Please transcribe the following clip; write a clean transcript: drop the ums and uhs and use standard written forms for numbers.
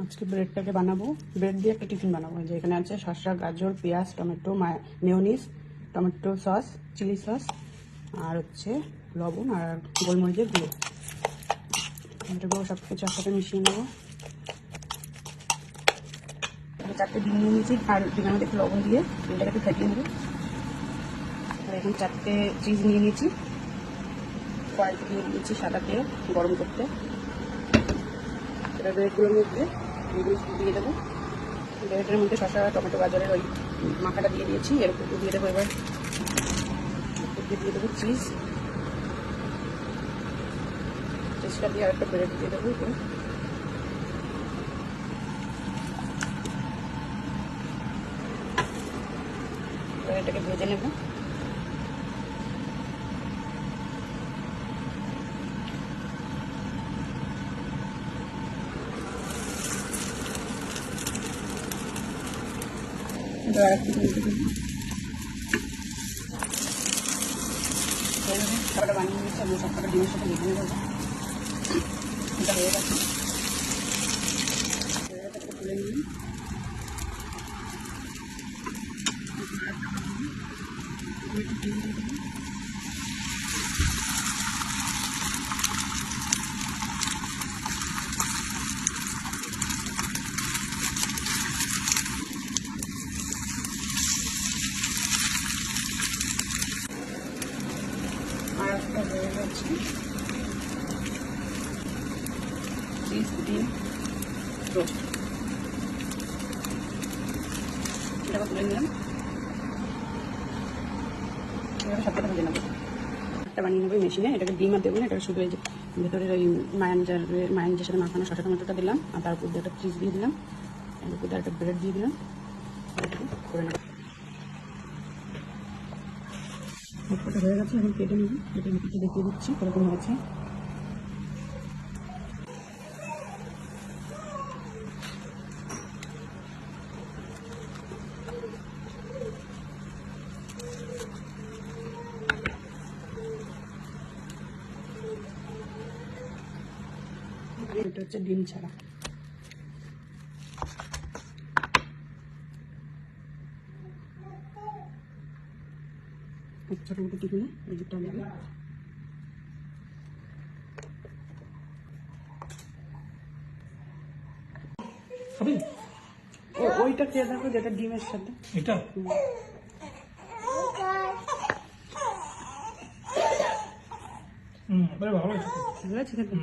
আজকে ব্রেডটাকে বানাবো, ব্রেড দিয়ে একটা টিফিন বানাবো। যে এখানে আছে শসা, গাজর, পেঁয়াজ, tomato, mayonnaise, tomato sauce, chilli sauce, আর হচ্ছে লবণ আর গোলমরিচের গুঁড়ো। এটাগুলো সব কিছু একসাথে মিশিয়ে নেবো। 4টে ডিম নিয়ে নিয়েছি আর ডিমের মধ্যে একটু লবণ দিয়ে ডিমটাকে একটু ফেটিয়ে নেবো। আর এখন 4টে চিজ নিয়ে নিয়েছি, কড়াইতে দিয়ে দিয়েছি সাদা তেল গরম করতে। এবার ব্রেডগুলোর মধ্যে এগুলো দিয়ে দেবো। ব্রেডের মধ্যে শসা, টমেটো, গাজরের ওই মাখাটা দিয়ে দিয়েছি। এর উপর দিয়ে দেবো এবার দিয়ে দেবো চিজটা দিয়ে আরেকটা ব্রেড দিয়ে দেবো। এটাকে ভেজে নেব। সবটা বানিয়ে নিচ্ছি, আমি সবটা ডিমের সাথে ভেজে নেবো। এটা হয়ে গেছে, তুলে নিই। আর একটা হয়ে গেছে চিজ ডিম রোস্ট। এটাকে তুলে নিলাম। এভাবে সবটা ভেজে নেবো। একটা বানিয়ে নেবো মেশিনে। এটাকে ডিম আর দেবো না, এটা শুধু এই যে ভেতরের ওই মায়ানজের সাথে মাখানো শসা টমেটোটা দিলাম, আর তার উপর দিয়ে একটা চিজ দিয়ে দিলাম, এর উপর দিয়ে একটা ব্রেড দিয়ে দিলাম। এটাকে করে নেব। একটা হয়ে গেছে, এখন কেটে নেব। এটা ভিতরে দেখিয়ে দিচ্ছি কীরকম হয়েছে। এটা হচ্ছে ডিম ছাড়া। ছোটো মোটো টিফিনে এই দুটো নেবে। ওইটা খেয়ে দেখো যেটা ডিমের সাথে। এটা ভালো আছে। ভালো আছে খেতে।